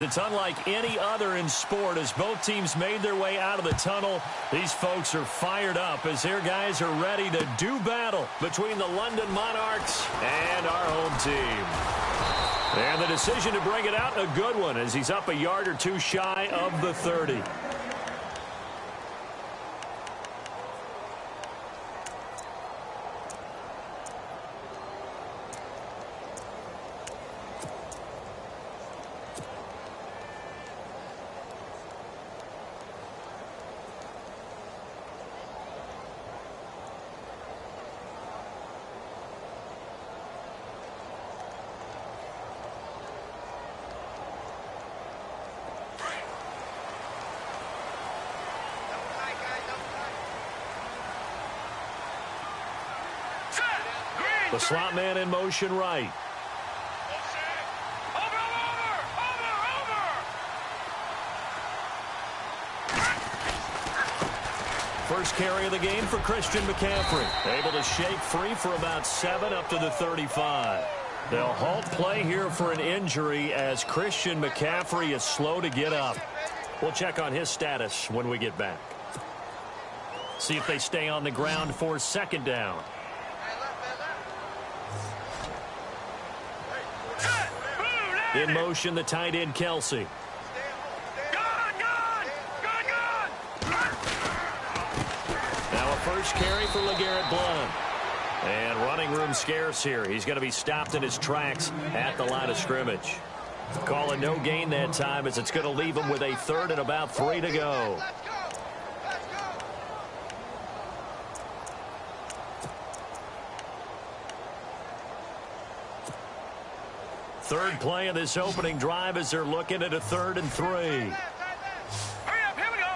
It's unlike any other in sport as both teams made their way out of the tunnel. These folks are fired up as their guys are ready to do battle between the London Monarchs and our home team. And the decision to bring it out, a good one, as he's up a yard or two shy of the 30. The slot man in motion right. First carry of the game for Christian McCaffrey. Able to shake free for about 7 up to the 35. They'll halt play here for an injury as Christian McCaffrey is slow to get up. We'll check on his status when we get back. See if they stay on the ground for second down. In motion, the tight end, Kelsey. Now a first carry for LeGarrette Blount. And running room scarce here. He's going to be stopped in his tracks at the line of scrimmage. Call a no gain that time as it's going to leave him with a third and about 3 to go. Third play of this opening drive as they're looking at a 3rd and 3. Hurry up, here we go.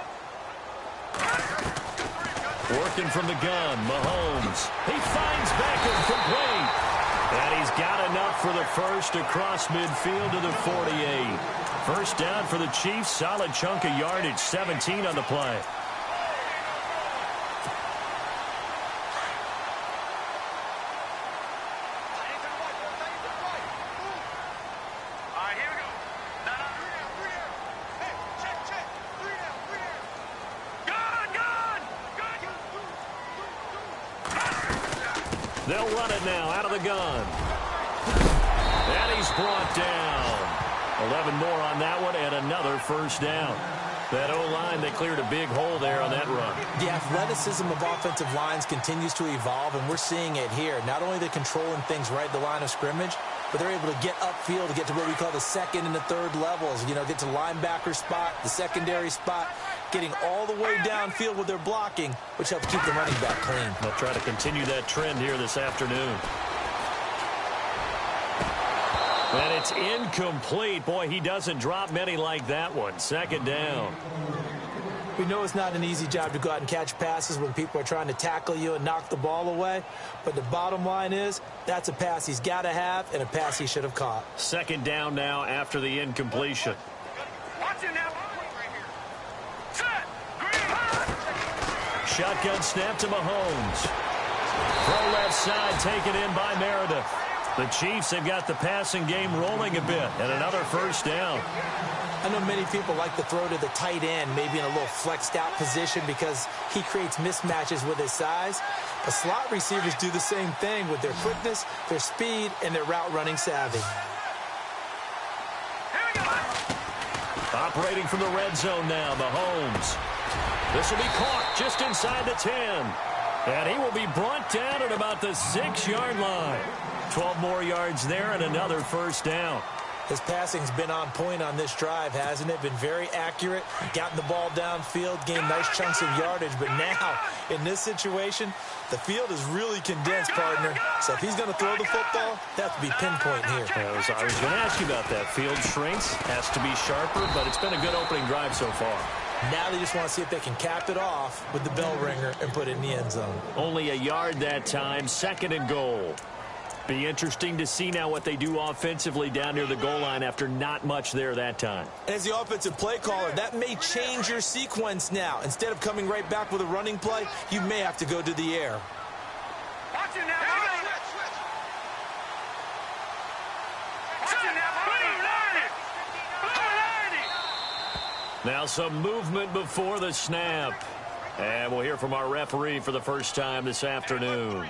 Working from the gun, Mahomes. He finds Beckham complete. And he's got enough for the first across midfield to the 48. First down for the Chiefs. Solid chunk of yardage, 17 on the play. They'll run it now out of the gun. And he's brought down. 11 more on that one and another first down. That O-line, they cleared a big hole there on that run. The athleticism of offensive lines continues to evolve, and we're seeing it here. Not only are they controlling things right at the line of scrimmage, but they're able to get upfield to get to what we call the second and the third levels. You know, get to linebacker spot, the secondary spot, getting all the way downfield with their blocking, which helps keep the running back clean. They'll try to continue that trend here this afternoon. And it's incomplete. Boy, he doesn't drop many like that one. Second down. We know it's not an easy job to go out and catch passes when people are trying to tackle you and knock the ball away. But the bottom line is, that's a pass he's got to have and a pass he should have caught. Second down now after the incompletion. Watch it now. Shotgun snap to Mahomes. Throw left side taken in by Meredith. The Chiefs have got the passing game rolling a bit and another first down. I know many people like to throw to the tight end, maybe in a little flexed out position because he creates mismatches with his size. The slot receivers do the same thing with their quickness, their speed, and their route running savvy. Operating from the red zone now, Mahomes. This will be caught just inside the 10. And he will be brought down at about the 6-yard line. 12 more yards there and another first down. His passing's been on point on this drive, hasn't it? Been very accurate, gotten the ball downfield, gained nice chunks of yardage. But now, in this situation, the field is really condensed, partner. So if he's going to throw the football, that has to be pinpoint here. I was going to ask you about that. Field shrinks, has to be sharper, but it's been a good opening drive so far. Now they just want to see if they can cap it off with the bell ringer and put it in the end zone. Only a yard that time, 2nd and goal. Be interesting to see now what they do offensively down near the goal line after not much there that time. As the offensive play caller, that may change your sequence now. Instead of coming right back with a running play, you may have to go to the air. Watch it now. Watch it now. Now some movement before the snap. And we'll hear from our referee for the first time this afternoon.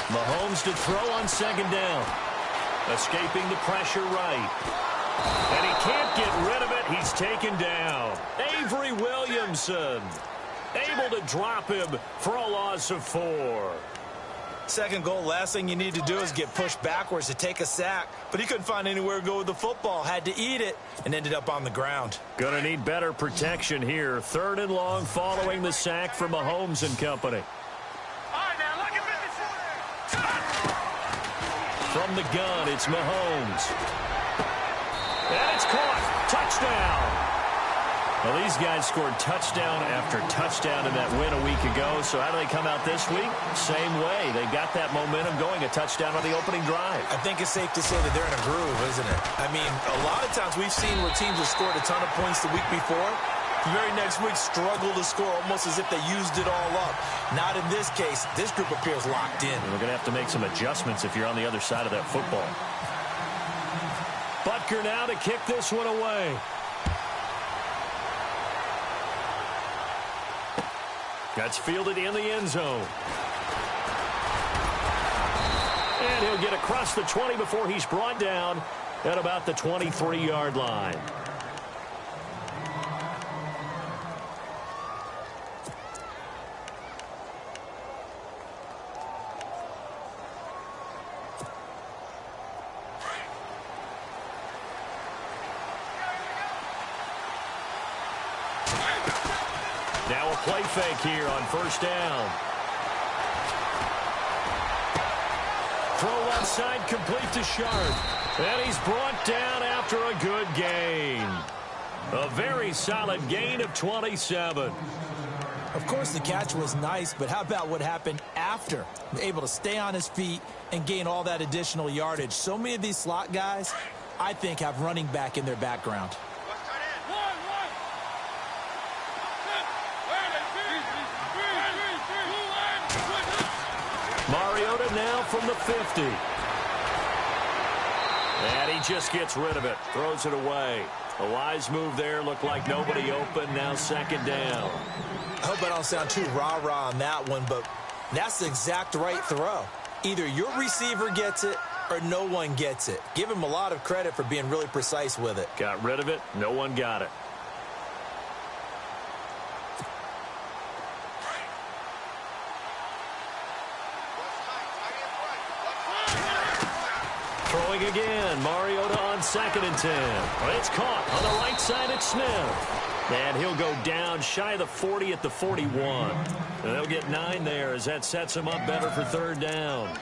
Mahomes to throw on second down. Escaping the pressure right. And he can't get rid of it. He's taken down. Avery Williamson able to drop him for a loss of 4. Second goal, last thing you need to do is get pushed backwards to take a sack. But he couldn't find anywhere to go with the football. Had to eat it and ended up on the ground. Gonna need better protection here. 3rd and long following the sack from Mahomes and company. From the gun, it's Mahomes. And it's caught. Touchdown. Well, these guys scored touchdown after touchdown in that win a week ago. So how do they come out this week? Same way. They got that momentum going, a touchdown on the opening drive. I think it's safe to say that they're in a groove, isn't it? I mean, a lot of times we've seen where teams have scored a ton of points the week before. The very next week struggle to score almost as if they used it all up. Not in this case. This group appears locked in. We're going to have to make some adjustments if you're on the other side of that football. Butker now to kick this one away. That's fielded in the end zone. And he'll get across the 20 before he's brought down at about the 23-yard line. Now a play fake here on first down. Throw left side complete to Sharp. And he's brought down after a good gain. A very solid gain of 27. Of course, the catch was nice, but how about what happened after? Able to stay on his feet and gain all that additional yardage. So many of these slot guys, I think, have running back in their background. Mariota now from the 50. And he just gets rid of it. Throws it away. A wise move there. Looked like nobody open. Now second down. I hope I don't sound too rah-rah on that one, but that's the exact right throw. Either your receiver gets it or no one gets it. Give him a lot of credit for being really precise with it. Got rid of it. No one got it. Throwing again. Mariota on 2nd and 10. It's caught on the right side at Smith. And he'll go down shy of the 40 at the 41. And they'll get 9 there as that sets him up better for 3rd down.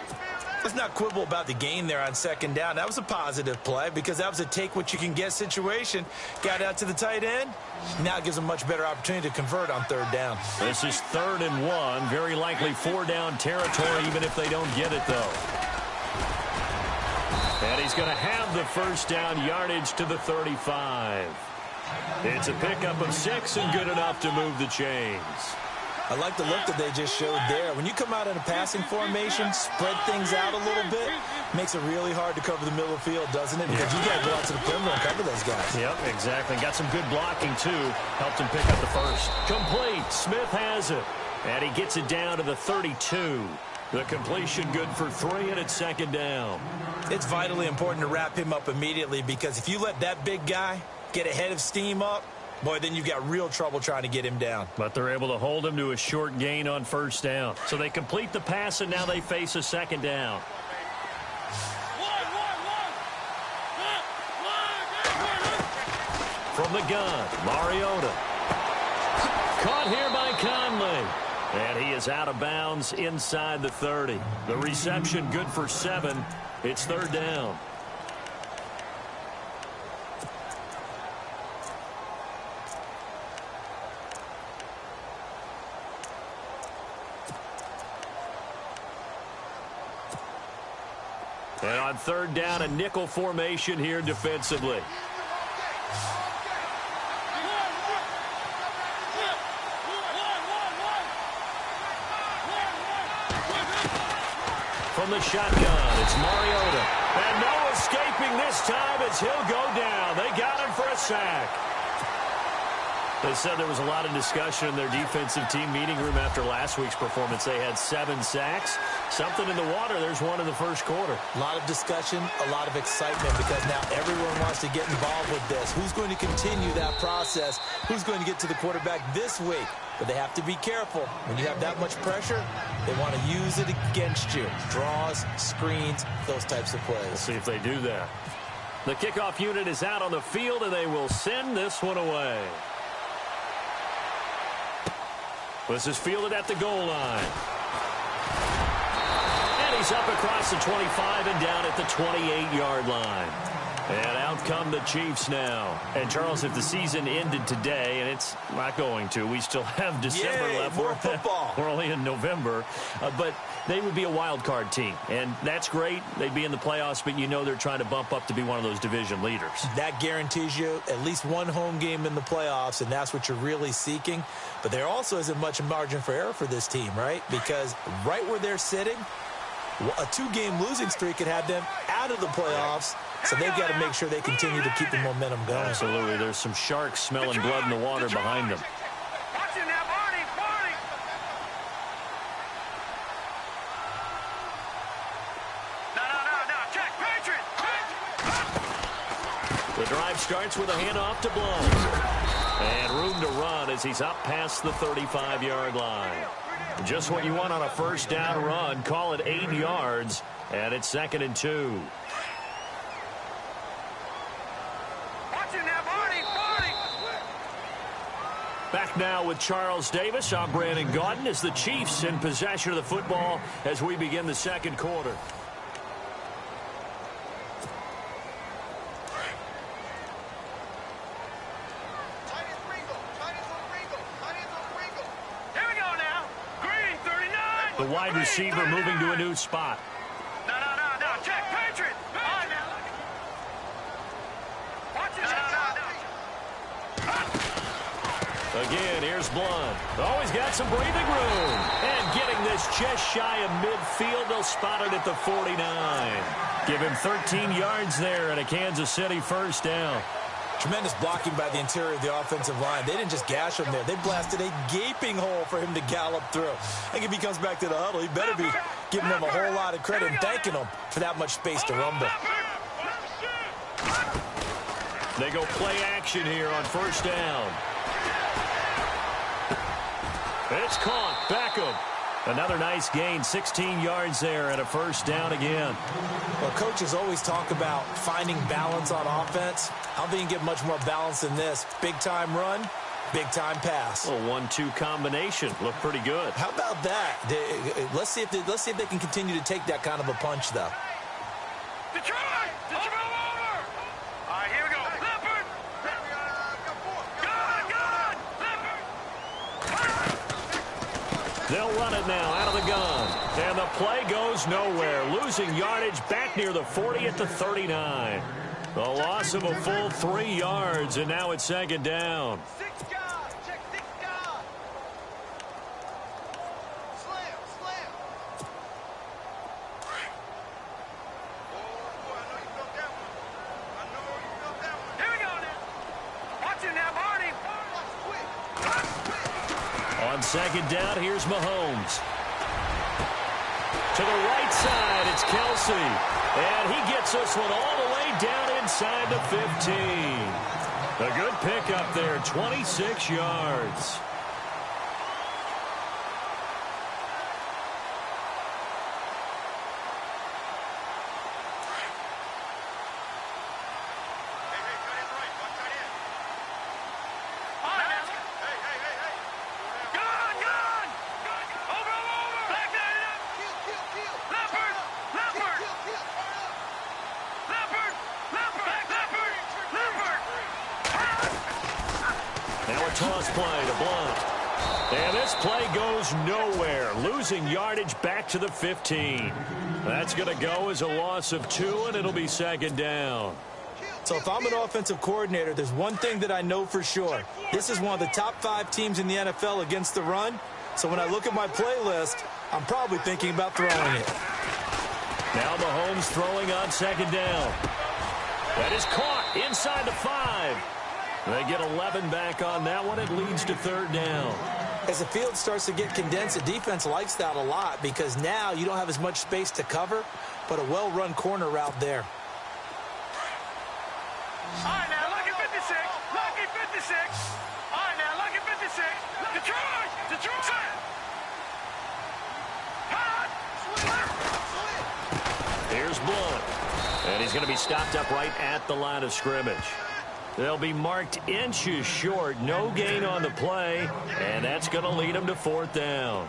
Let's not quibble about the gain there on 2nd down. That was a positive play because that was a take-what-you-can-get situation. Got out to the tight end. Now it gives them much better opportunity to convert on 3rd down. This is 3rd and 1. Very likely 4-down territory even if they don't get it, though. And he's going to have the first down yardage to the 35. It's a pickup of 6 and good enough to move the chains. I like the look that they just showed there. When you come out in a passing formation, spread things out a little bit, makes it really hard to cover the middle of the field, doesn't it? Because you got to go out to the perimeter and cover those guys. Yep, exactly. Got some good blocking, too. Helped him pick up the first. Complete. Smith has it. And he gets it down to the 32. The completion good for 3, and it's 2nd down. It's vitally important to wrap him up immediately because if you let that big guy get a head of steam up, boy, then you've got real trouble trying to get him down. But they're able to hold him to a short gain on 1st down. So they complete the pass, and now they face a 2nd down. From the gun, Mariota. Caught here by Conley. And he is out of bounds inside the 30. The reception good for 7. It's 3rd down. And on third down, a nickel formation here defensively. From the shotgun, it's Mariota. And no escaping this time as he'll go down. They got him for a sack. They said there was a lot of discussion in their defensive team meeting room after last week's performance. They had 7 sacks. Something in the water. There's one in the first quarter. A lot of discussion, a lot of excitement because now everyone wants to get involved with this. Who's going to continue that process? Who's going to get to the quarterback this week? But they have to be careful. When you have that much pressure, they want to use it against you. Draws, screens, those types of plays. We'll see if they do that. The kickoff unit is out on the field, and they will send this one away. This is fielded at the goal line. And he's up across the 25 and down at the 28-yard line. And out come the Chiefs now. And, Charles, if the season ended today, and it's not going to, we still have December left. More football. We're only in November. But they would be a wild card team. And that's great. They'd be in the playoffs, but you know they're trying to bump up to be one of those division leaders. That guarantees you at least one home game in the playoffs, and that's what you're really seeking. But there also isn't much margin for error for this team, right? Because right where they're sitting, a 2-game losing streak could have them out of the playoffs. So they've got to make sure they continue to keep the momentum going. Absolutely. There's some sharks smelling blood in the water behind them. Watch it now, Barney, Barney. No. Check, Patriot. The drive starts with a handoff to Blount. And room to run as he's up past the 35-yard line. Just what you want on a first down run. Call it 8 yards. And it's 2nd and 2. Back now with Charles Davis. I'm Brandon Gaudin as the Chiefs in possession of the football as we begin the second quarter. Here we go now. Green, 39. The wide receiver moving to a new spot. No. Check, Patriot. On now. Watch it. Again, here's Blount. Always got some breathing room. And getting this just shy of midfield. They'll spot it at the 49. Give him 13 yards there and a Kansas City first down. Tremendous blocking by the interior of the offensive line. They didn't just gash him there. They blasted a gaping hole for him to gallop through. I think if he comes back to the huddle, he better be giving them a whole lot of credit and thanking them for that much space to rumble. They go play action here on first down. It's caught. Beckham. Another nice gain. 16 yards there and a first down again. Well, coaches always talk about finding balance on offense. I don't think you can get much more balance than this. Big-time run, big-time pass. A 1-2 combination. Looked pretty good. How about that? Let's see if they can continue to take that kind of a punch, though. Detroit! Over! All right, here we go. Leopard! Gun! They'll run it now out of the gun. And the play goes nowhere. Losing yardage back near the 40 at the 39. The loss of a full 3 yards, and now it's 2nd down. 6 guys. Check 6 guys. Slam. Oh, I know you felt that one. Here we go now. Watch it now, Barney. On 2nd down, here's Mahomes. To the right side, it's Kelsey. And he gets this one all the way down inside the 15. A good pickup there, 26 yards. Toss play to Blount. And this play goes nowhere, losing yardage back to the 15. That's going to go as a loss of 2, and it'll be second down. So if I'm an offensive coordinator, there's one thing that I know for sure. This is one of the top 5 teams in the NFL against the run. So when I look at my playlist, I'm probably thinking about throwing it. Now Mahomes throwing on second down. That is caught inside the 5. They get 11 back on that one. It leads to third down. As the field starts to get condensed, the defense likes that a lot because now you don't have as much space to cover, but a well-run corner route there. All right, now, lucky 56. Lucky 56. All right, now, lucky 56. Detroit! Detroit! Here's Blunt. And he's going to be stopped up right at the line of scrimmage. They'll be marked inches short. No gain on the play. And that's going to lead them to fourth down.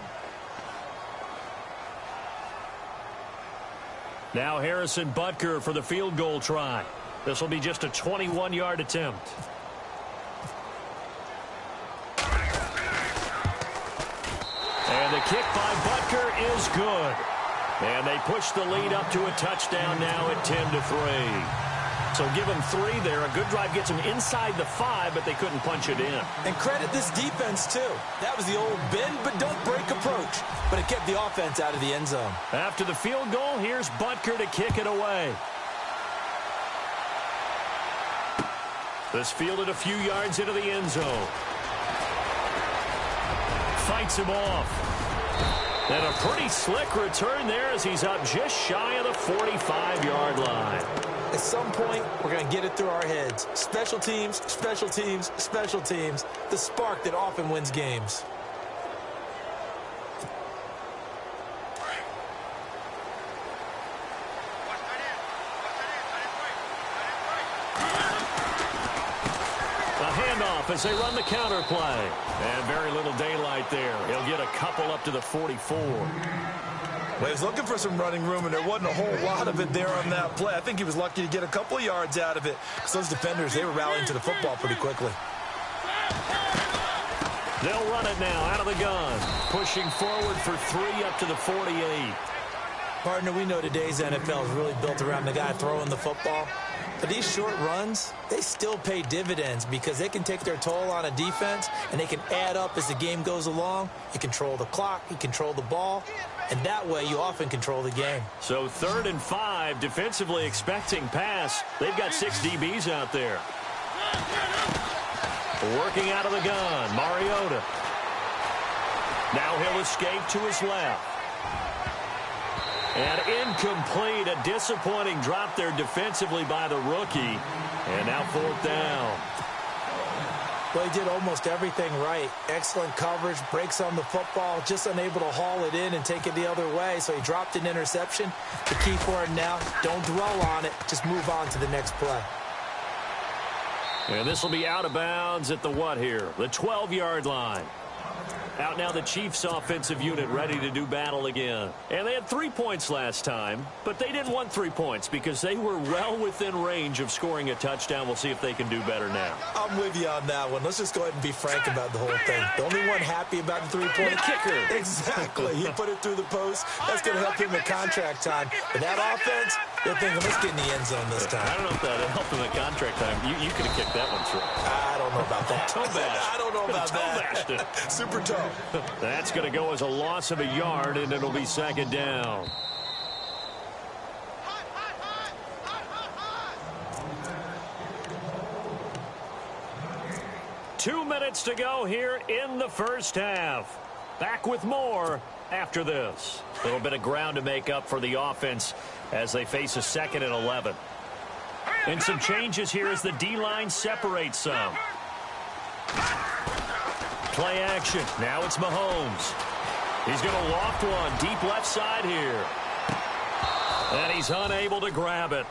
Now Harrison Butker for the field goal try. This will be just a 21-yard attempt. And the kick by Butker is good. And they push the lead up to a touchdown now at 10-3. So give them 3 there. A good drive gets them inside the 5, but they couldn't punch it in. And credit this defense, too. That was the old bend but don't break approach. But it kept the offense out of the end zone. After the field goal, here's Butker to kick it away. This fielded a few yards into the end zone. Fights him off. And a pretty slick return there as he's up just shy of the 45-yard line. At some point, we're going to get it through our heads. Special teams, special teams, special teams. The spark that often wins games. As they run the counter play. And very little daylight there. He'll get a couple up to the 44. Well, he was looking for some running room, and there wasn't a whole lot of it there on that play. I think he was lucky to get a couple of yards out of it because those defenders, they were rallying to the football pretty quickly. They'll run it now out of the gun. Pushing forward for 3 up to the 48. Partner, we know today's NFL is really built around the guy throwing the football. But these short runs, they still pay dividends because they can take their toll on a defense and they can add up as the game goes along. You control the clock, you control the ball, and that way you often control the game. So 3rd and 5, defensively expecting pass. They've got 6 DBs out there. Working out of the gun, Mariota. Now he'll escape to his left. And incomplete, a disappointing drop there defensively by the rookie. And now 4th down. Well, he did almost everything right. Excellent coverage, breaks on the football, just unable to haul it in and take it the other way. So he dropped an interception. The key for him now, don't dwell on it. Just move on to the next play. And this will be out of bounds at the what here? The 12-yard line. Out now the Chiefs offensive unit ready to do battle again. And they had 3 points last time, but they didn't want 3 points because they were well within range of scoring a touchdown. We'll see if they can do better now. I'm with you on that one. Let's just go ahead and be frank about the whole thing. The only one happy about the 3-point kicker. Exactly. He put it through the post. That's going to help him in contract time. But that offense, they're thinking, let's get in the end zone this time. I don't know if that helped him in contract time. You could have kicked that one through. I don't know about that. Toe bash. I don't know about that. It. Super toe. That's going to go as a loss of a yard, and it'll be second down. Two minutes to go here in the first half. Back with more after this. A little bit of ground to make up for the offense as they face a 2nd and 11. And some changes here as the D-line separates some. Play action. Now it's Mahomes. He's going to loft one deep left side here. And he's unable to grab it.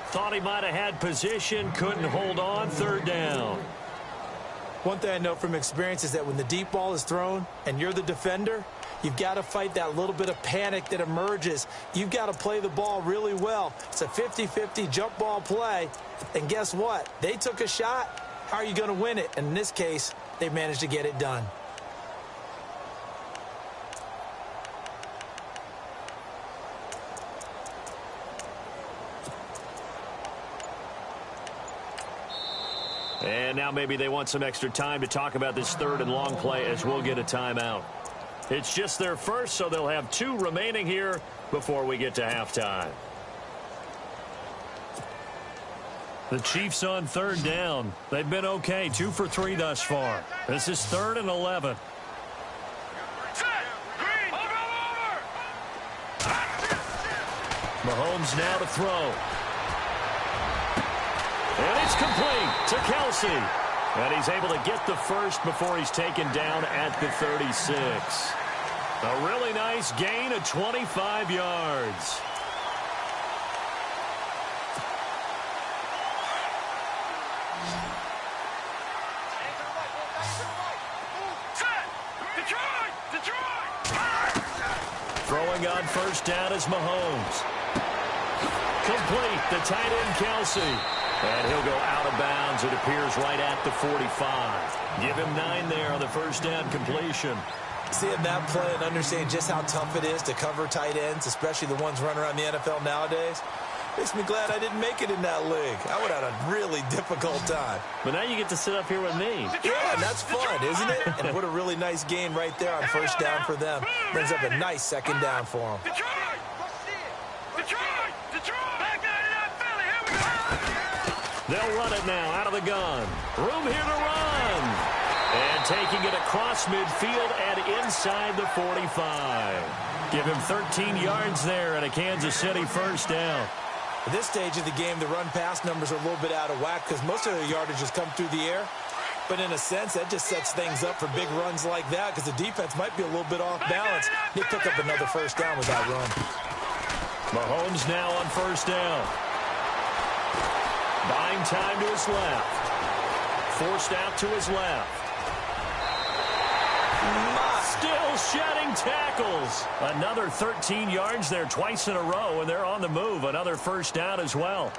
Thought he might have had position, couldn't hold on, 3rd down. One thing I know from experience is that when the deep ball is thrown and you're the defender, you've got to fight that little bit of panic that emerges. You've got to play the ball really well. It's a 50-50 jump ball play. And guess what? They took a shot. How are you going to win it? And in this case, they managed to get it done. And now maybe they want some extra time to talk about this third and long play as we'll get a timeout. It's just their first, so they'll have 2 remaining here before we get to halftime. The Chiefs on third down. They've been okay, 2 for 3 thus far. This is 3rd and 11. Mahomes now to throw. And it's complete to Kelsey. And he's able to get the first before he's taken down at the 36. A really nice gain of 25 yards. Throwing on first down is Mahomes. Complete, the tight end Kelsey. And he'll go out of bounds, it appears, right at the 45. Give him 9 there on the first down completion. Seeing that play and understanding just how tough it is to cover tight ends, especially the ones running around the NFL nowadays, makes me glad I didn't make it in that league. I would have had a really difficult time. But now you get to sit up here with me. Yeah, and that's fun, isn't it? And what a really nice gain right there on first down for them. Brings up a nice second down for them. They'll run it now out of the gun. Room here to run. And taking it across midfield and inside the 45. Give him 13 yards there and a Kansas City first down. At this stage of the game, the run-pass numbers are a little bit out of whack because most of the yardage has come through the air. But in a sense, that just sets things up for big runs like that because the defense might be a little bit off balance. They pick up another first down with that run. Mahomes now on first down. Buying time to his left. Forced out to his left. Still shedding tackles. Another 13 yards there twice in a row, and they're on the move. Another first down as well.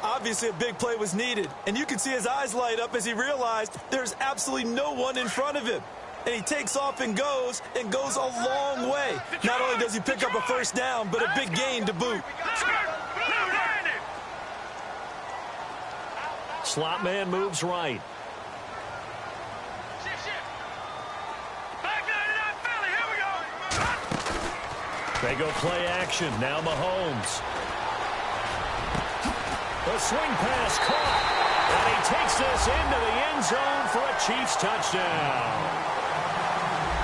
Obviously, a big play was needed, and you can see his eyes light up as he realized there's absolutely no one in front of him. And he takes off and goes a long way. Not only does he pick up a first down, but a big gain to boot. Slot man moves right. They go play action. Now Mahomes. The swing pass caught. And he takes this into the end zone for a Chiefs touchdown.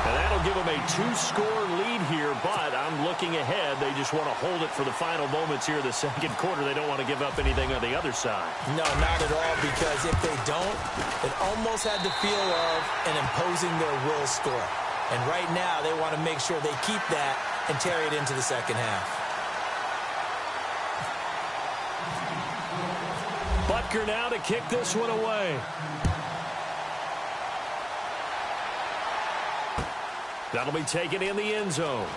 And that'll give them a 2-score lead here, but I'm looking ahead. They just want to hold it for the final moments here of the second quarter. They don't want to give up anything on the other side. No, not at all, because if they don't, it almost had the feel of an imposing their will score. And right now, they want to make sure they keep that and carry it into the second half. Butker now to kick this one away. That'll be taken in the end zone.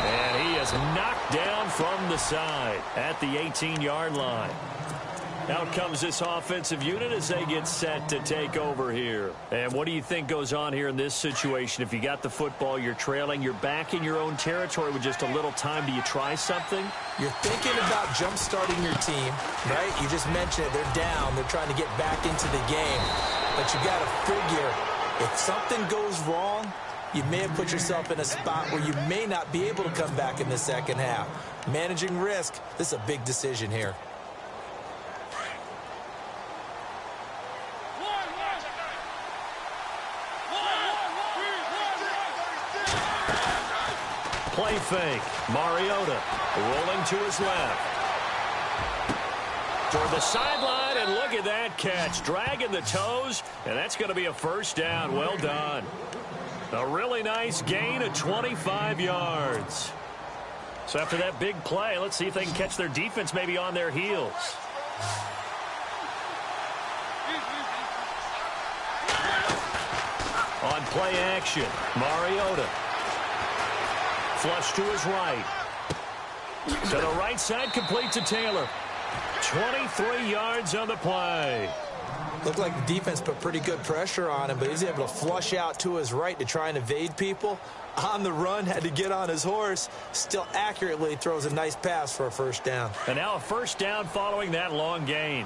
And he is knocked down from the side at the 18-yard line. Out comes this offensive unit as they get set to take over here. And what do you think goes on here in this situation? If you got the football, you're trailing, you're back in your own territory with just a little time. Do you try something? You're thinking about jump-starting your team, right? You just mentioned it. They're down. They're trying to get back into the game. But you got to figure, if something goes wrong, you may have put yourself in a spot where you may not be able to come back in the second half. Managing risk, this is a big decision here. Play fake. Mariota rolling to his left. Toward the sideline, and look at that catch. Dragging the toes, and that's going to be a first down. Well done. A really nice gain of 25 yards. So after that big play, let's see if they can catch their defense maybe on their heels. On play action, Mariota. Flush to his right. To the right side, complete to Taylor. 23 yards on the play. Looked like the defense put pretty good pressure on him, but he's able to flush out to his right to try and evade people. On the run, had to get on his horse. Still accurately throws a nice pass for a first down. And now a first down following that long gain.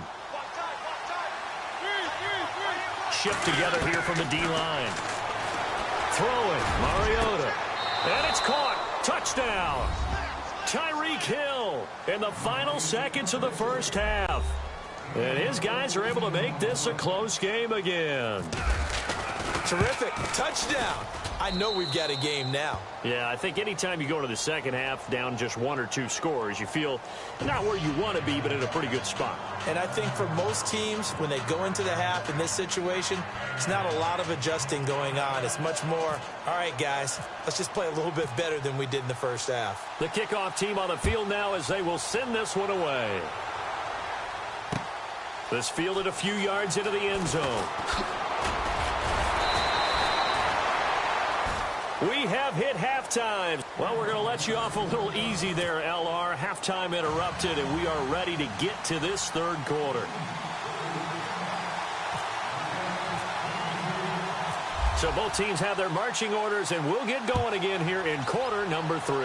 shift together here from the D-line. Throwing, Mariota. And it's caught. Touchdown. Tyreek Hill in the final seconds of the first half. And his guys are able to make this a close game again. Terrific. Touchdown. I know we've got a game now. Yeah, I think anytime you go into the second half down just 1 or 2 scores, you feel not where you want to be, but in a pretty good spot. And I think for most teams, when they go into the half in this situation, it's not a lot of adjusting going on. It's much more, all right, guys, let's just play a little bit better than we did in the first half. The kickoff team on the field now as they will send this one away. This fielded a few yards into the end zone. We have hit halftime. Well, we're going to let you off a little easy there, LR. Halftime interrupted, and we are ready to get to this third quarter. So both teams have their marching orders, and we'll get going again here in quarter number 3.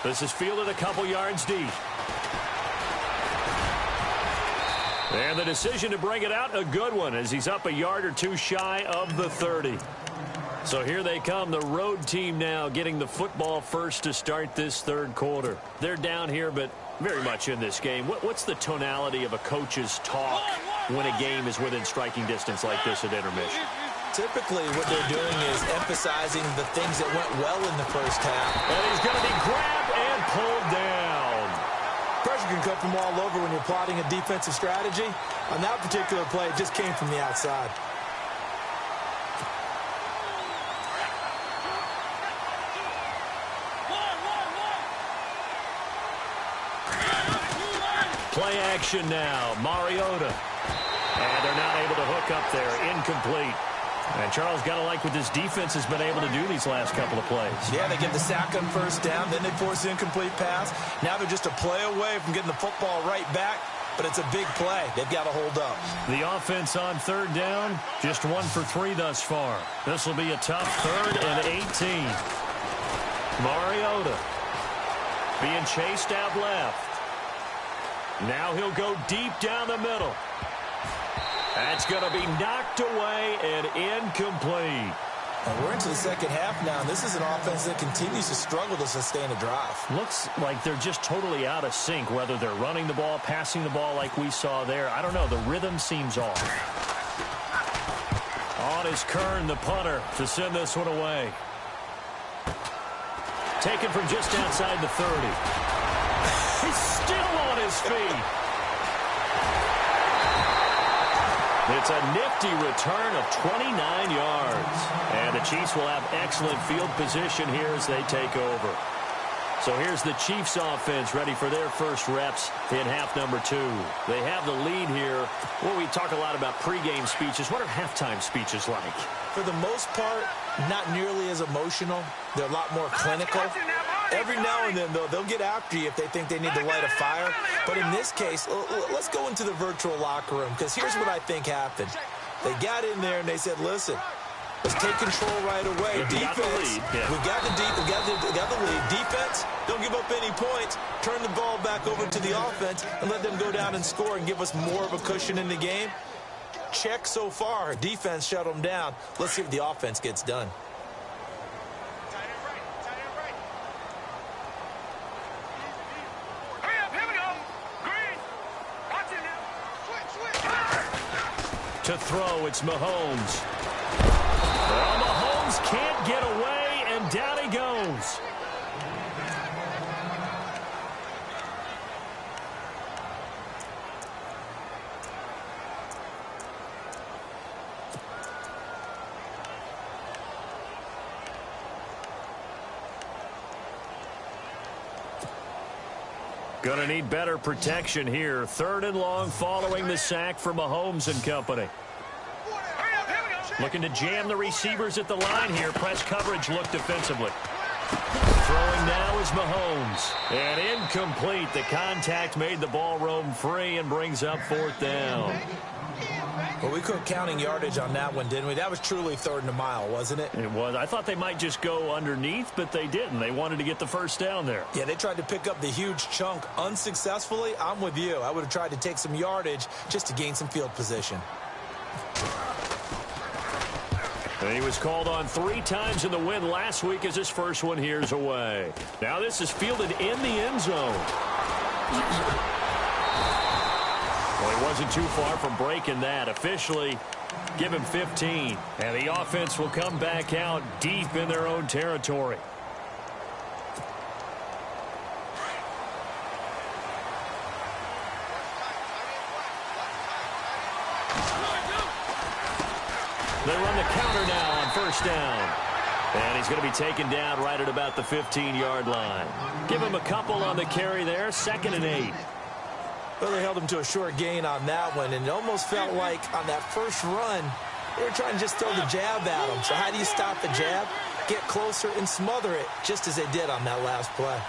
This is fielded a couple yards deep. And the decision to bring it out, a good one, as he's up a yard or 2 shy of the 30. So here they come, the road team now getting the football first to start this third quarter. They're down here, but very much in this game. What's the tonality of a coach's talk when a game is within striking distance like this at intermission? Typically, what they're doing is emphasizing the things that went well in the first half. And he's going to be grabbed and pulled down. Pressure can come from all over when you're plotting a defensive strategy. On that particular play, it just came from the outside. Play action now. Mariota. And they're not able to hook up there. Incomplete. And Charles, got to like what this defense has been able to do these last couple of plays. Yeah, they get the sack on first down, then they force the incomplete pass. Now they're just a play away from getting the football right back, but it's a big play. They've got to hold up. The offense on third down, just 1 for 3 thus far. This will be a tough 3rd and 18. Mariota being chased out left. Now he'll go deep down the middle. That's going to be knocked away and incomplete. And we're into the second half now, and this is an offense that continues to struggle to sustain a drive. Looks like they're just totally out of sync, whether they're running the ball, passing the ball like we saw there. I don't know. The rhythm seems off. On is Kern, the punter, to send this one away. Taken from just outside the 30. He's still on his feet. It's a nifty return of 29 yards. And the Chiefs will have excellent field position here as they take over. So here's the Chiefs offense ready for their first reps in half number 2. They have the lead here. Well, we talk a lot about pregame speeches. What are halftime speeches like? For the most part, not nearly as emotional. They're a lot more clinical. Every now and then, though, they'll get after you if they think they need to light a fire. But in this case, let's go into the virtual locker room, because here's what I think happened. They got in there and they said, listen, let's take control right away. Defense, we got the lead. Defense, don't give up any points. Turn the ball back over to the offense and let them go down and score and give us more of a cushion in the game. Check so far. Defense shut them down. Let's see if the offense gets done. To throw, it's Mahomes. Well, Mahomes can't get away, and down he goes. Gonna need better protection here. 3rd and long following the sack from Mahomes and company. Looking to jam the receivers at the line here. Press coverage look defensively. Throwing now is Mahomes. And incomplete. The contact made the ball roam free and brings up 4th down. Well, we quit counting yardage on that one, didn't we? That was truly 3rd and a mile, wasn't it? It was. I thought they might just go underneath, but they didn't. They wanted to get the first down there. Yeah, they tried to pick up the huge chunk unsuccessfully. I'm with you. I would have tried to take some yardage just to gain some field position. And he was called on 3 times in the win last week as his first one here's away. Now this is fielded in the end zone. Well, he wasn't too far from breaking that. Officially, give him 15. And the offense will come back out deep in their own territory. They run the counter now on first down. And he's going to be taken down right at about the 15-yard line. Give him a couple on the carry there, 2nd and 8. Well, they held him to a short gain on that one, and it almost felt like on that first run, they were trying to just throw the jab at him. So how do you stop the jab? Get closer and smother it, just as they did on that last play.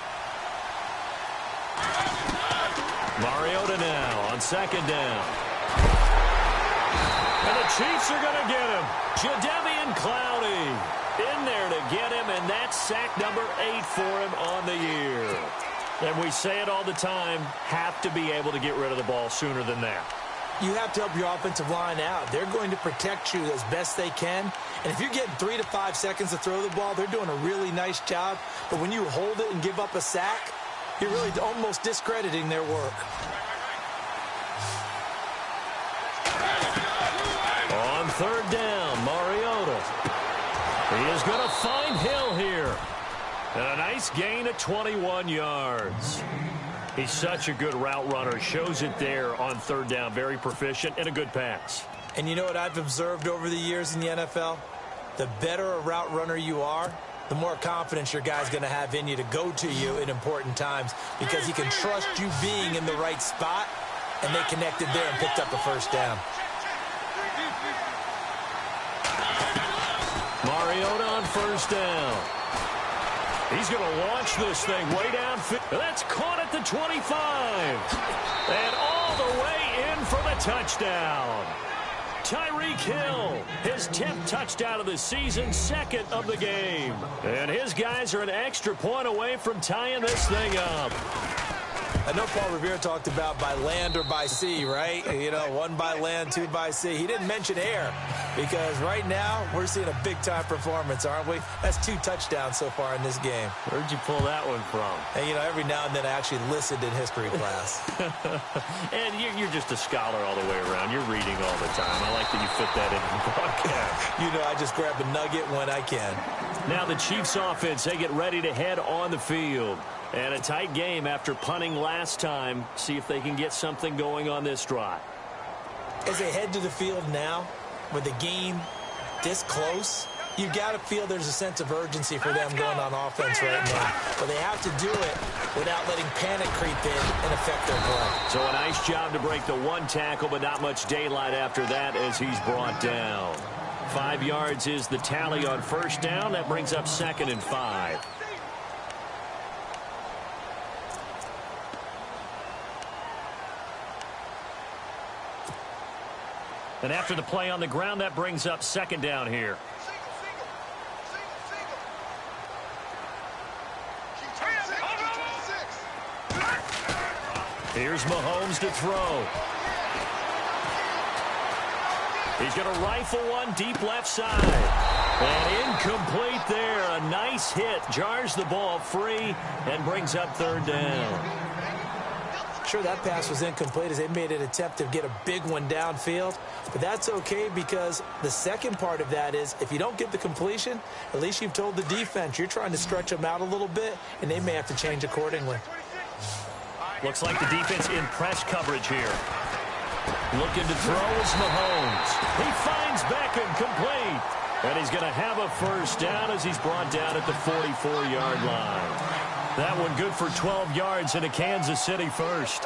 Mariota now on 2nd down. And the Chiefs are going to get him. Jadeveon Clowney in there to get him, and that's sack number 8 for him on the year. And we say it all the time, have to be able to get rid of the ball sooner than that. You have to help your offensive line out. They're going to protect you as best they can. And if you're getting 3 to 5 seconds to throw the ball, they're doing a really nice job. But when you hold it and give up a sack, you're really almost discrediting their work. On 3rd down, Mariota. He is going to find Hill here. And a nice gain of 21 yards. He's such a good route runner. Shows it there on 3rd down. Very proficient and a good pass. And you know what I've observed over the years in the NFL? The better a route runner you are, the more confidence your guy's going to have in you to go to you in important times because he can trust you being in the right spot, and they connected there and picked up a first down. Mariota on 1st down. He's going to launch this thing way downfield. That's caught at the 25. And all the way in for the touchdown. Tyreek Hill, his 10th touchdown of the season, 2nd of the game. And his guys are an extra point away from tying this thing up. I know Paul Revere talked about by land or by sea, right? You know, 1 by land, 2 by sea. He didn't mention air because right now we're seeing a big-time performance, aren't we? That's 2 touchdowns so far in this game. Where'd you pull that one from? And, you know, every now and then I actually listened in history class. And you're just a scholar all the way around. You're reading all the time. I like that you fit that in the broadcast. You know, I just grab a nugget when I can. Now the Chiefs offense, they get ready to head on the field. And a tight game after punting last time. See if they can get something going on this drive. As they head to the field now, with the game this close, you've got to feel there's a sense of urgency for them going on offense right now. But they have to do it without letting panic creep in and affect their play. So a nice job to break the 1 tackle, but not much daylight after that as he's brought down. 5 yards is the tally on 1st down. That brings up 2nd and 5. And after the play on the ground, that brings up 2nd down here. Here's Mahomes to throw. He's going to rifle one deep left side. And incomplete there. A nice hit. Jars the ball free and brings up 3rd down. Sure, that pass was incomplete as they made an attempt to get a big one downfield. But that's okay because the second part of that is if you don't get the completion, at least you've told the defense you're trying to stretch them out a little bit, and they may have to change accordingly. Looks like the defense in press coverage here. Looking to throw is Mahomes. He finds Beckham complete. And he's going to have a first down as he's brought down at the 44-yard line. That one good for 12 yards into Kansas City first.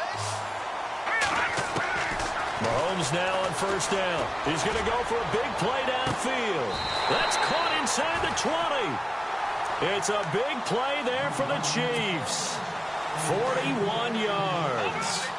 Mahomes now on 1st down. He's going to go for a big play downfield. That's caught inside the 20. It's a big play there for the Chiefs. 41 yards.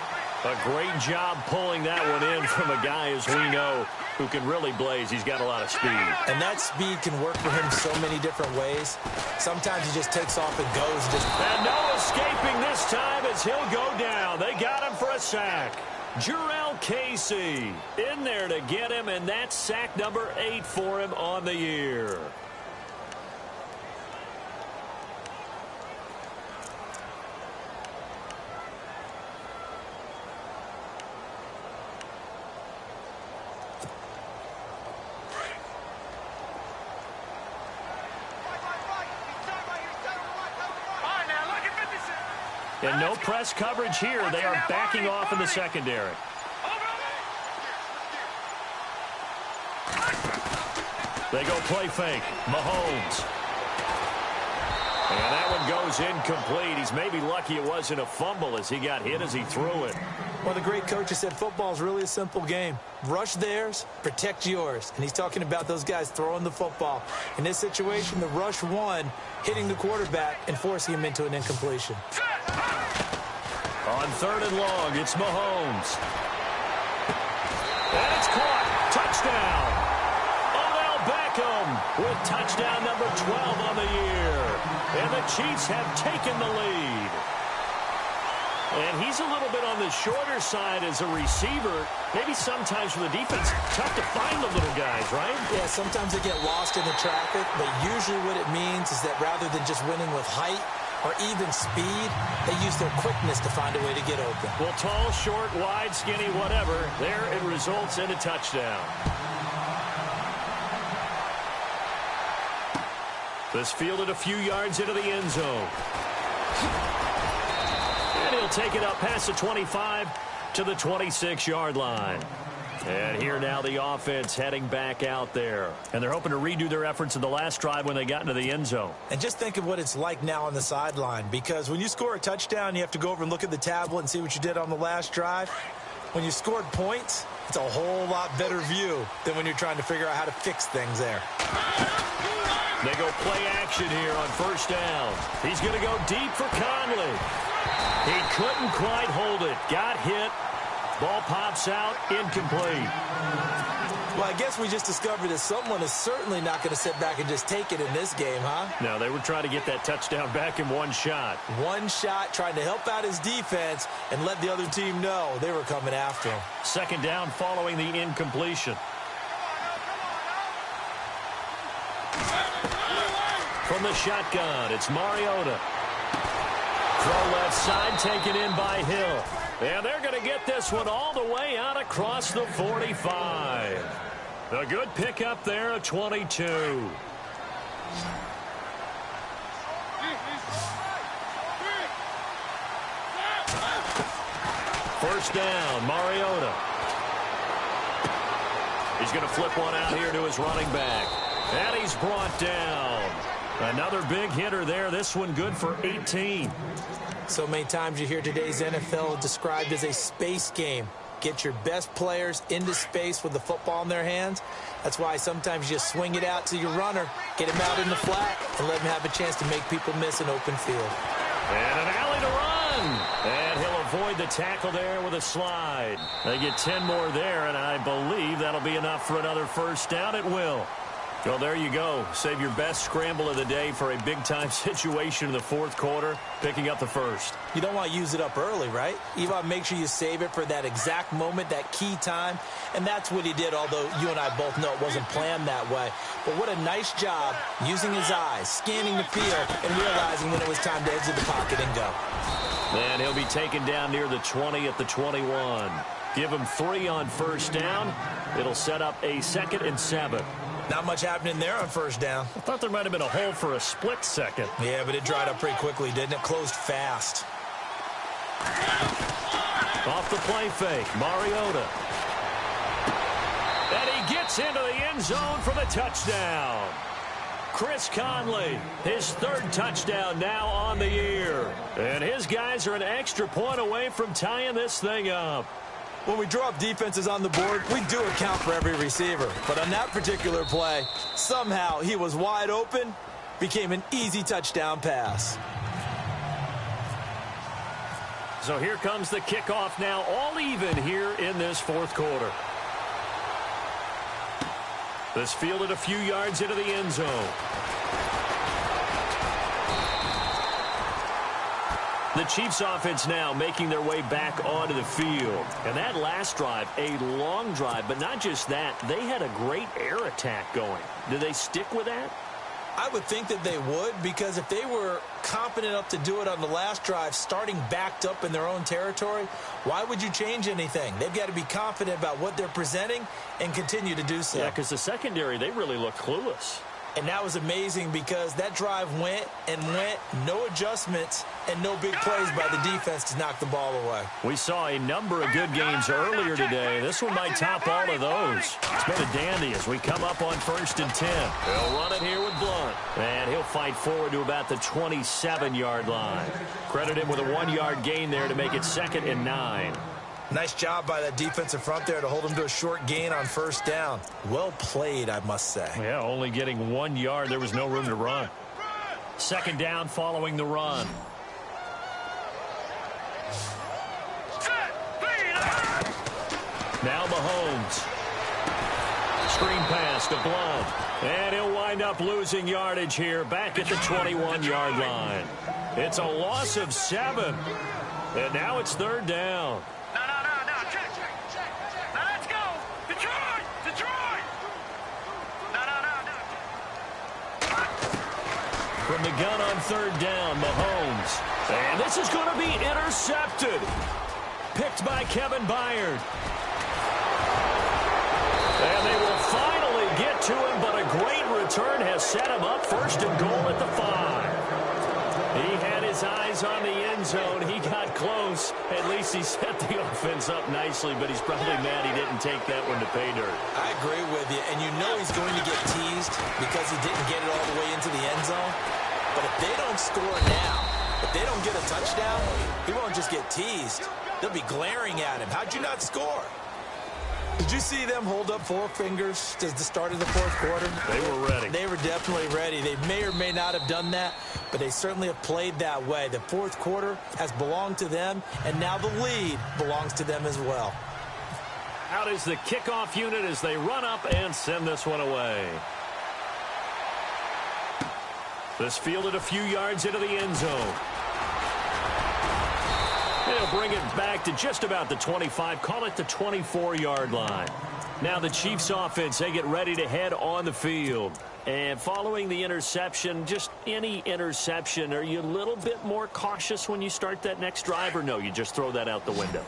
A great job pulling that one in from a guy, as we know, who can really blaze. He's got a lot of speed. And that speed can work for him so many different ways. Sometimes he just takes off and goes. And no escaping this time as he'll go down. They got him for a sack. Jurrell Casey in there to get him, and that's sack number 8 for him on the year. And no press coverage here. They are backing off in the secondary. They go play fake. Mahomes. And that one goes incomplete. He's maybe lucky it wasn't a fumble as he got hit as he threw it. Well, the great coach has said football is really a simple game. Rush theirs, protect yours. And he's talking about those guys throwing the football. In this situation, the rush won, hitting the quarterback and forcing him into an incompletion. On 3rd and long, it's Mahomes. And it's caught. Touchdown. Odell Beckham with touchdown number 12 on the year. And the Chiefs have taken the lead. And he's a little bit on the shorter side as a receiver. Maybe sometimes for the defense, tough to find the little guys, right? Yeah, sometimes they get lost in the traffic, but usually what it means is that rather than just winning with height or even speed, they use their quickness to find a way to get open. Well, tall, short, wide, skinny, whatever, there it results in a touchdown. This fielded a few yards into the end zone. And he'll take it up past the 25 to the 26-yard line. And here now the offense heading back out there. And they're hoping to redo their efforts in the last drive when they got into the end zone. And just think of what it's like now on the sideline. Because when you score a touchdown, you have to go over and look at the tablet and see what you did on the last drive. When you scored points, it's a whole lot better view than when you're trying to figure out how to fix things there. They go play action here on 1st down. He's going to go deep for Conley. He couldn't quite hold it. Got hit. Ball pops out. Incomplete. Well, I guess we just discovered that someone is certainly not going to sit back and just take it in this game, huh? No, they were trying to get that touchdown back in one shot. One shot, trying to help out his defense and let the other team know they were coming after him. 2nd down following the incompletion. From the shotgun, it's Mariota. Throw left side, taken in by Hill. And they're going to get this one all the way out across the 45. A good pickup there at 22. First down, Mariota. He's going to flip one out here to his running back. And he's brought down. Another big hitter there. This one good for 18. So many times you hear today's NFL described as a space game. Get your best players into space with the football in their hands. That's why sometimes you just swing it out to your runner, get him out in the flat, and let him have a chance to make people miss an open field. And an alley to run. And he'll avoid the tackle there with a slide. They get 10 more there, and I believe that'll be enough for another first down. It will. Well, there you go. Save your best scramble of the day for a big-time situation in the 4th quarter, picking up the first. You don't want to use it up early, right? You want to make sure you save it for that exact moment, that key time. And that's what he did, although you and I both know it wasn't planned that way. But what a nice job using his eyes, scanning the field, and realizing when it was time to exit the pocket and go. And he'll be taken down near the 20 at the 21. Give him 3 on first down. It'll set up a 2nd and 7. Not much happening there on first down. I thought there might have been a hole for a split second. Yeah, but it dried up pretty quickly, didn't it? Closed fast. Off the play fake, Mariota. And he gets into the end zone for the touchdown. Chris Conley, his 3rd touchdown now on the year. And his guys are an extra point away from tying this thing up. When we draw up defenses on the board, we do account for every receiver. But on that particular play, somehow he was wide open, became an easy touchdown pass. So here comes the kickoff now, all even here in this fourth quarter. This fielded a few yards into the end zone. The Chiefs offense now making their way back onto the field. And that last drive, a long drive, but not just that, they had a great air attack going. Do they stick with that? I would think that they would, because if they were competent enough to do it on the last drive, starting backed up in their own territory, why would you change anything? They've got to be confident about what they're presenting and continue to do so. Yeah, because the secondary, they really look clueless. And that was amazing because that drive went and went, no adjustments, and no big plays by the defense to knock the ball away. We saw a number of good games earlier today. This one might top all of those. It's been a dandy as we come up on 1st and 10. He'll run it here with Blunt. And he'll fight forward to about the 27-yard line. Credit him with a 1-yard gain there to make it 2nd and 9. Nice job by that defensive front there to hold him to a short gain on 1st down. Well played, I must say. Yeah, only getting 1 yard. There was no room to run. 2nd down following the run. Now Mahomes. Screen pass to Blunt. And he'll wind up losing yardage here back at the 21-yard line. It's a loss of 7. And now it's 3rd down. From the gun on 3rd down, Mahomes. And this is going to be intercepted. Picked by Kevin Byard. And they will finally get to him, but a great return has set him up 1st and goal at the 5. He had his eyes on the end zone. He got close. At least he set the offense up nicely, but he's probably mad he didn't take that one to pay dirt. I agree with you, and you know he's going to get teased because he didn't get it all the way into the end zone. But if they don't score now, if they don't get a touchdown, he won't just get teased. They'll be glaring at him. How'd you not score? Did you see them hold up 4 fingers to the start of the 4th quarter? They were ready. They were definitely ready. They may or may not have done that, but they certainly have played that way. The 4th quarter has belonged to them, and now the lead belongs to them as well. Out is the kickoff unit as they run up and send this one away. This fielded a few yards into the end zone. They'll bring it back to just about the 25, call it the 24-yard line. Now the Chiefs offense, they get ready to head on the field. And following the interception, just any interception, are you a little bit more cautious when you start that next drive, or no, you just throw that out the window?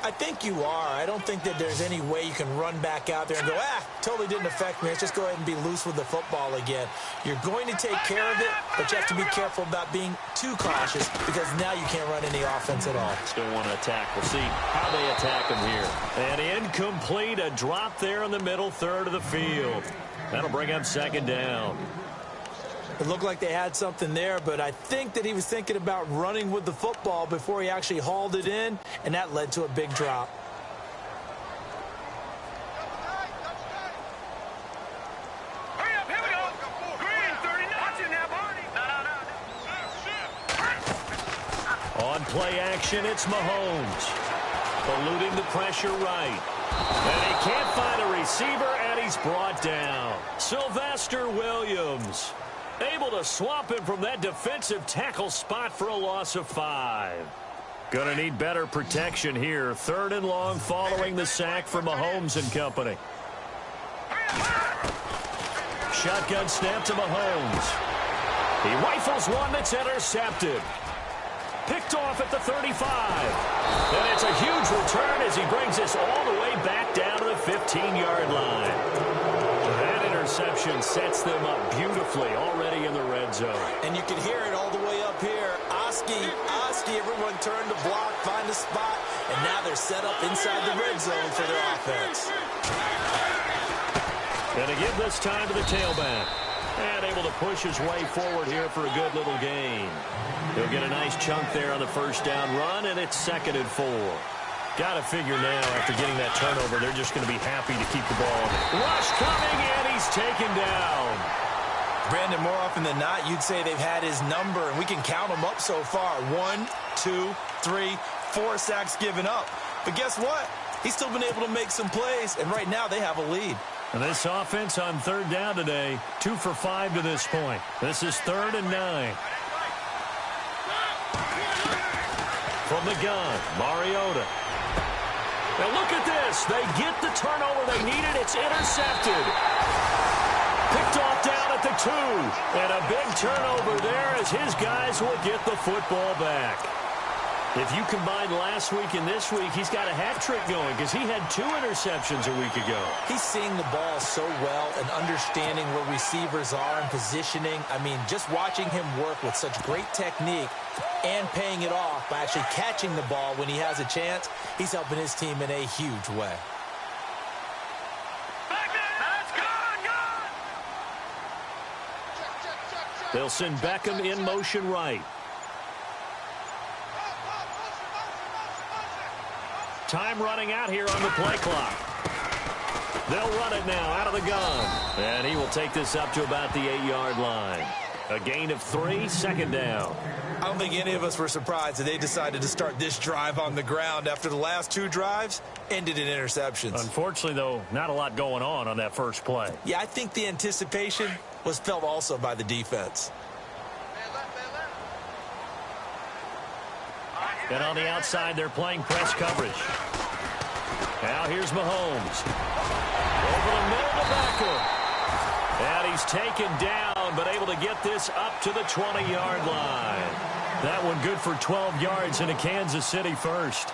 I think you are. I don't think that there's any way you can run back out there and go, totally didn't affect me. Let's just go ahead and be loose with the football again. You're going to take care of it, but you have to be careful about being too cautious because now you can't run any offense at all. Still want to attack. We'll see how they attack him here. And incomplete, a drop there in the middle third of the field. That'll bring up 2nd down. It looked like they had something there, but I think that he was thinking about running with the football before he actually hauled it in, and that led to a big drop. Hurry up, here we go. Green, 30 knots in there, Barney. On play action, it's Mahomes. Eluding the pressure right. And he can't find a receiver, and he's brought down. Sylvester Williams able to swap him from that defensive tackle spot for a loss of 5. Gonna need better protection here. 3rd and long following the sack from Mahomes and company. Shotgun snap to Mahomes. He rifles one that's intercepted. Picked off at the 35. And it's a huge return as he brings us all the way back down to the 15-yard line. That interception sets them up beautifully already in the red zone. And you can hear it all the way up here. Oski, everyone turned to block, find a spot, and now they're set up inside the red zone for their offense. Going to give this time to the tailback. And able to push his way forward here for a good little gain. He'll get a nice chunk there on the 1st down run, and it's 2nd and 4. Got to figure now, after getting that turnover, they're just going to be happy to keep the ball. Rush coming, and he's taken down. Brandon, more often than not, you'd say they've had his number, and we can count them up so far. 1, 2, 3, 4 sacks given up. But guess what? He's still been able to make some plays, and right now they have a lead. And this offense on third down today, 2 for 5 to this point. This is 3rd and 9. From the gun, Mariota. Now look at this. They get the turnover they needed. It's intercepted. Picked off down at the 2. And a big turnover there as his guys will get the football back. If you combine last week and this week, he's got a hat trick going because he had 2 interceptions a week ago. He's seeing the ball so well and understanding where receivers are and positioning. I mean, just watching him work with such great technique and paying it off by actually catching the ball when he has a chance, he's helping his team in a huge way. They'll send Beckham in motion right. Time running out here on the play clock. They'll run it now out of the gun. And he will take this up to about the 8-yard line. A gain of 3, 2nd down. I don't think any of us were surprised that they decided to start this drive on the ground after the last 2 drives ended in interceptions. Unfortunately, though, not a lot going on that first play. Yeah, I think the anticipation was felt also by the defense. And on the outside, they're playing press coverage. Now here's Mahomes. Over the middle to Beckham. And he's taken down, but able to get this up to the 20-yard line. That one good for 12 yards and a Kansas City first.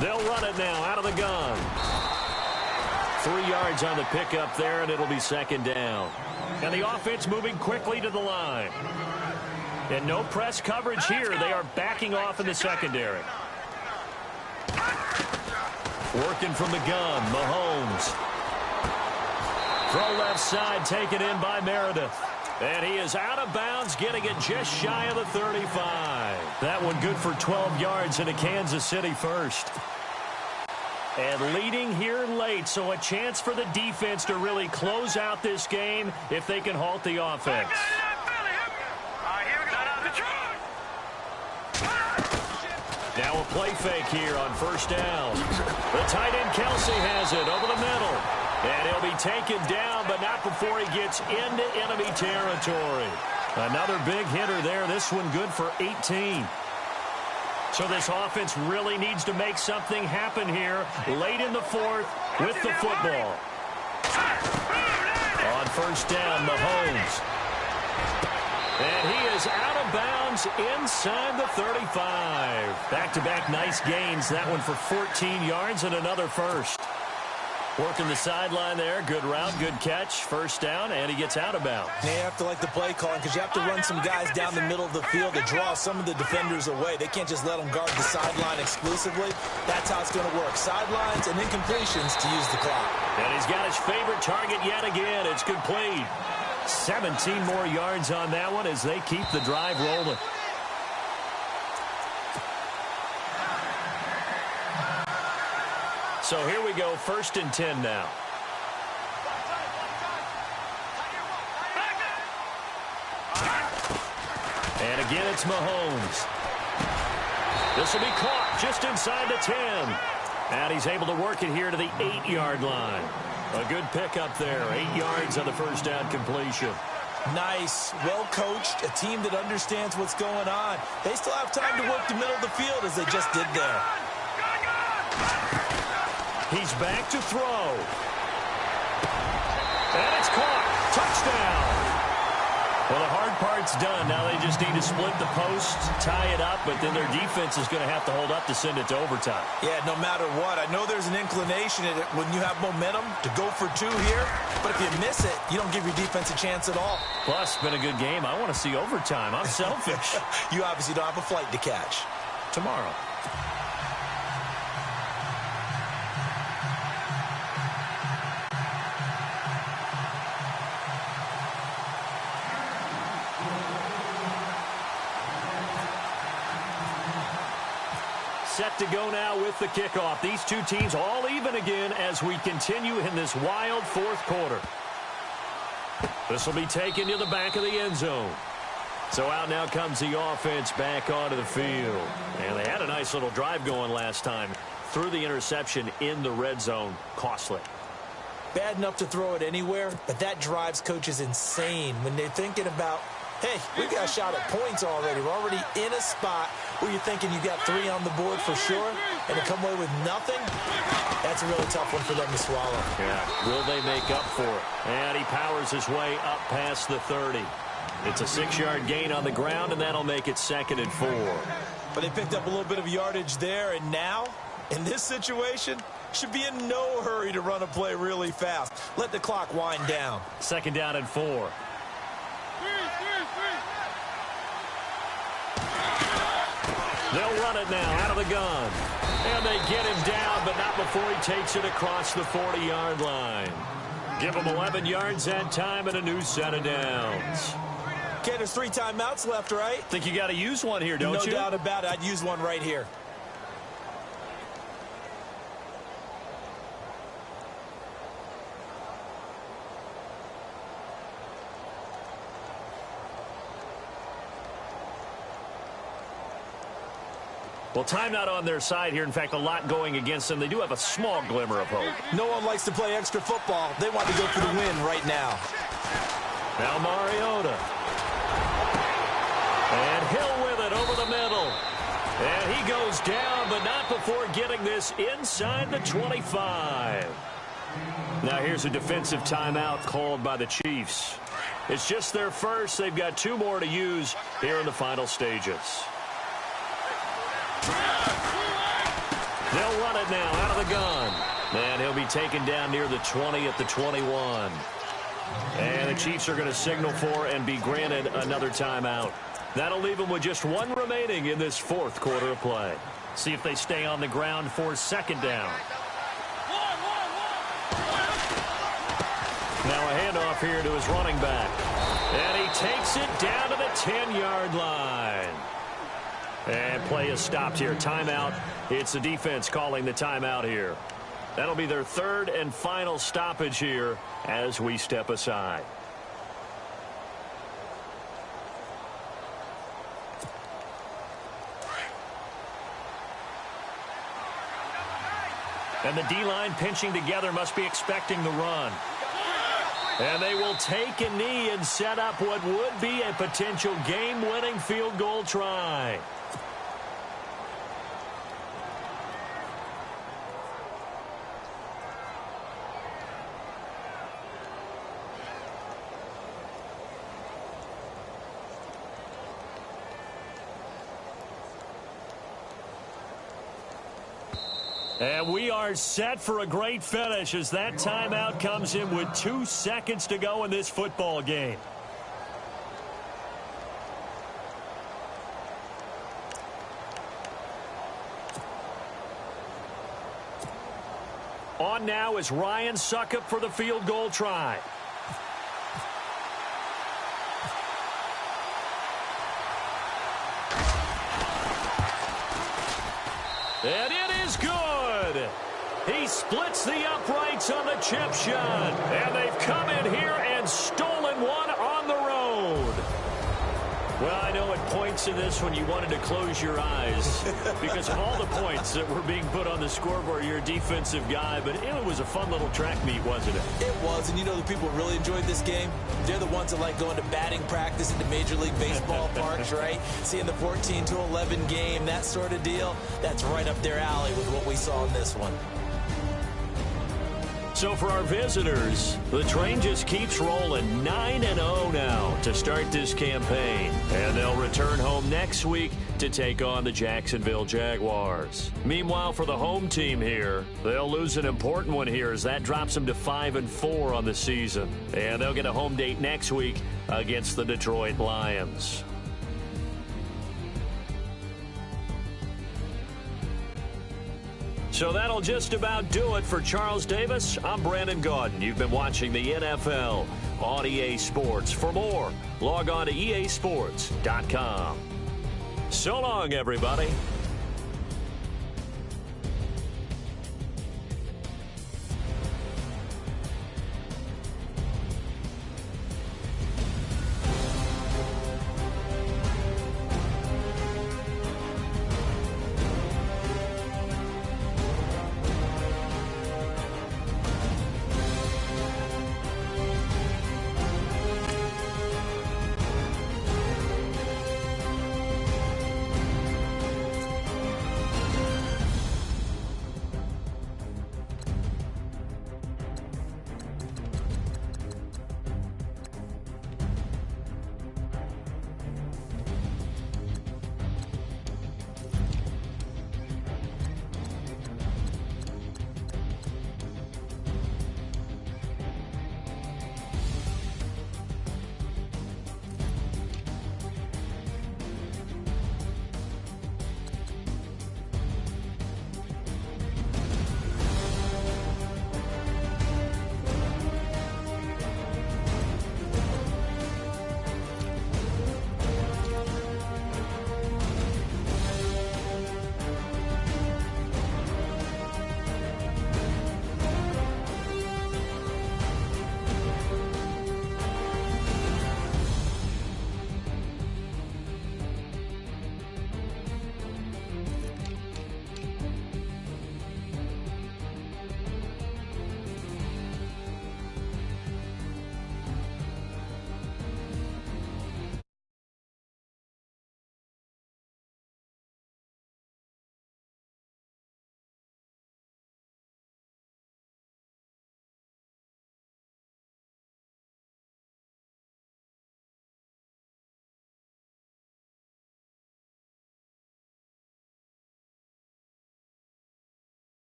They'll run it now out of the gun. 3 yards on the pickup there, and it'll be 2nd down. And the offense moving quickly to the line. And no press coverage here. They are backing off in the secondary. Working from the gun, Mahomes. Throw left side, taken in by Meredith. And he is out of bounds, getting it just shy of the 35. That one good for 12 yards and a Kansas City first. And leading here late, so a chance for the defense to really close out this game if they can halt the offense. Now a play fake here on 1st down. The tight end Kelsey has it over the middle. And he'll be taken down, but not before he gets into enemy territory. Another big hitter there. This one good for 18. So this offense really needs to make something happen here late in the 4th with the football. On 1st down, Mahomes. And he is out of bounds inside the 35. Back-to-back nice gains. That one for 14 yards and another first. Working the sideline there. Good route, good catch. 1st down, and he gets out of bounds. Now you have to like the play calling because you have to run some guys down the middle of the field to draw some of the defenders away. They can't just let them guard the sideline exclusively. That's how it's going to work. Sidelines and then completions to use the clock. And he's got his favorite target yet again. It's complete. 17 more yards on that one as they keep the drive rolling. So here we go, 1st and 10 now. And again, it's Mahomes. This will be caught just inside the 10. And he's able to work it here to the 8-yard line. A good pickup there, 8 yards on the 1st down completion. Nice, well-coached, a team that understands what's going on. They still have time to work the middle of the field as they just did there. He's back to throw. And it's caught. Touchdown. Well, the hard part's done. Now they just need to split the post, tie it up, but then their defense is going to have to hold up to send it to overtime. Yeah, no matter what. I know there's an inclination in it when you have momentum to go for 2 here, but if you miss it, you don't give your defense a chance at all. Plus, it's been a good game. I want to see overtime. I'm selfish. You obviously don't have a flight to catch. Tomorrow. set to go now with the kickoff. These two teams all even again as we continue in this wild fourth quarter. This will be taken to the back of the end zone. So out now comes the offense back onto the field. And they had a nice little drive going last time. Threw the interception in the red zone. Costly. Bad enough to throw it anywhere, but that drives coaches insane when they're thinking about, hey, we got a shot at points already. We're already in a spot where you're thinking you got 3 on the board for sure, and to come away with nothing, that's a really tough one for them to swallow. Yeah, will they make up for it? And he powers his way up past the 30. It's a 6-yard gain on the ground, and that'll make it 2nd and 4. But they picked up a little bit of yardage there, and now, in this situation, should be in no hurry to run a play really fast. Let the clock wind down. 2nd down and 4. They'll run it now out of the gun. And they get him down, but not before he takes it across the 40-yard line. Give him 11 yards that time and a new set of downs. Okay, there's 3 timeouts left, right? Think you got to use one here, don't you? No doubt about it. I'd use one right here. Well, time not on their side here. In fact, a lot going against them. They do have a small glimmer of hope. No one likes to play extra football. They want to go for the win right now. Now Mariota. And Hill with it over the middle. And he goes down, but not before getting this inside the 25. Now here's a defensive timeout called by the Chiefs. It's just their first. They've got 2 more to use here in the final stages. They'll run it now out of the gun. And he'll be taken down near the 20 at the 21. And the Chiefs are going to signal for and be granted another timeout. That'll leave them with just 1 remaining in this fourth quarter of play. See if they stay on the ground for 2nd down. Now a handoff here to his running back. And he takes it down to the 10-yard line. And play is stopped here. Timeout. It's the defense calling the timeout here. That'll be their 3rd and final stoppage here as we step aside. And the D-line pinching together must be expecting the run. And they will take a knee and set up what would be a potential game-winning field goal try. And we are set for a great finish as that timeout comes in with 2 seconds to go in this football game. On now is Ryan Suckup for the field goal try. And it is good. He splits the uprights on the chip shot. And they've come in here and stolen one on the road. Well, I know at points in this when you wanted to close your eyes because of all the points that were being put on the scoreboard. You're a defensive guy, but it was a fun little track meet, wasn't it? It was, and you know the people who really enjoyed this game? They're the ones that like going to batting practice into Major League Baseball parks, right? Seeing the 14-11 game, that sort of deal. That's right up their alley with what we saw in this one. So for our visitors, the train just keeps rolling 9-0 now to start this campaign. And they'll return home next week to take on the Jacksonville Jaguars. Meanwhile, for the home team here, they'll lose an important one here as that drops them to 5-4 on the season. And they'll get a home date next week against the Detroit Lions. So that'll just about do it for Charles Davis. I'm Brandon Gaudin. You've been watching the NFL on EA Sports. For more, log on to easports.com. So long, everybody.